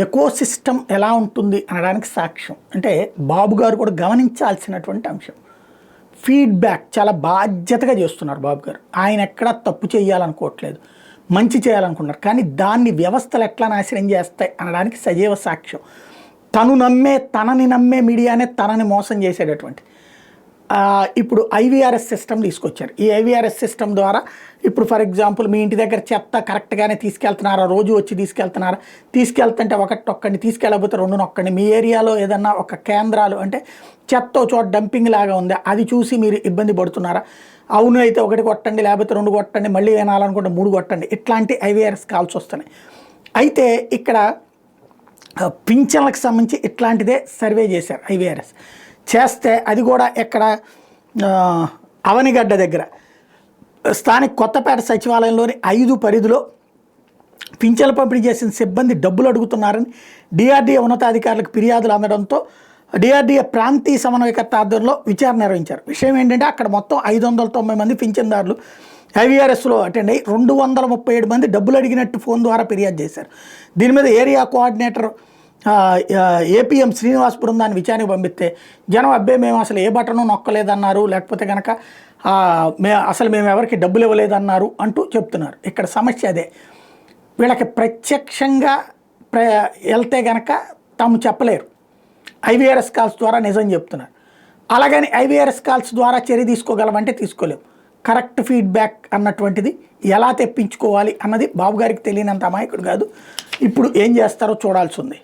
Eco system ఎలా ఉంటుంది అనడానికి సాక్ష్యం. అంటే బాబు గారు కూడా గమనించాల్సినటువంటి అంశం. ఫీడ్బ్యాక్ చాలా బాధ్యతగా చేస్తున్నారు బాబు గారు. ఆయన ఎక్కడా తప్పు చేయాలనుకోవట్లేదు, మంచి చేయాలనుకుంటున్నారు. కానీ దాన్ని వ్యవస్థలు ఎట్లా నాశనం చేస్తాయి అనడానికి సజీవ సాక్ష్యం. తనని నమ్మే మీడియానే తనని మోసం చేసేటటువంటి ఇప్పుడు ఐవీఆర్ఎస్ సిస్టమ్ తీసుకొచ్చారు. ఈ ఐవీఆర్ఎస్ సిస్టమ్ ద్వారా ఇప్పుడు ఫర్ ఎగ్జాంపుల్ మీ ఇంటి దగ్గర చెత్త కరెక్ట్గానే తీసుకెళ్తున్నారా, రోజు వచ్చి తీసుకెళ్తున్నారా, తీసుకెళ్తుంటే ఒక్కడిని తీసుకెళ్ళకపోతే నొక్కండి. మీ ఏరియాలో ఏదన్నా ఒక కేంద్రాలు అంటే చెత్త చోట డంపింగ్ లాగా ఉందా అది చూసి మీరు ఇబ్బంది పడుతున్నారా, అవును అయితే 1 కొట్టండి, లేకపోతే 2 కొట్టండి, మళ్ళీ వినాలనుకుంటే 3 కొట్టండి. ఇట్లాంటి ఐవీఆర్ఎస్ కాల్స్ వస్తున్నాయి. అయితే ఇక్కడ పింఛన్లకు సంబంధించి ఇట్లాంటిదే సర్వే చేశారు ఐవీఆర్ఎస్ చేస్తే. అది కూడా ఎక్కడ అవనిగడ్డ దగ్గర స్థానిక కొత్తపేట సచివాలయంలోని 5 పరిధిలో పింఛన్లు పంపిణీ చేసిన సిబ్బంది డబ్బులు అడుగుతున్నారని డిఆర్డీఏ ఉన్నతాధికారులకు ఫిర్యాదులు అందడంతో డిఆర్డీఏ ప్రాంతీయ సమన్వయకర్త ఆధ్వర్యంలో విచారణ నిర్వహించారు. విషయం ఏంటంటే అక్కడ మొత్తం 590 మంది పింఛన్దారులు ఐవీఆర్ఎస్లో అటెండ్ అయ్యి 237 మంది డబ్బులు అడిగినట్టు ఫోన్ ద్వారా ఫిర్యాదు చేశారు. దీని మీద ఏరియా కోఆర్డినేటర్ ఏపీఎం శ్రీనివాస్ బృందాన్ని విచారణకు పంపిస్తే జనం అబ్బే మేము అసలు ఏ బటను నొక్కలేదన్నారు, లేకపోతే కనుక మేము ఎవరికి డబ్బులు ఇవ్వలేదన్నారు అంటూ చెప్తున్నారు. ఇక్కడ సమస్య అదే, వీళ్ళకి ప్రత్యక్షంగా వెళ్తే కనుక తాము చెప్పలేరు, ఐవీఆర్ఎస్ కాల్స్ ద్వారా నిజం చెప్తున్నారు. అలాగని ఐవీఆర్ఎస్ కాల్స్ ద్వారా చర్య తీసుకోగలమంటే తీసుకోలేము. కరెక్ట్ ఫీడ్బ్యాక్ అన్నటువంటిది ఎలా తెప్పించుకోవాలి అన్నది బాబు గారికి తెలియనంత అమాయకుడు కాదు. ఇప్పుడు ఏం చేస్తారో చూడాల్సి ఉంది.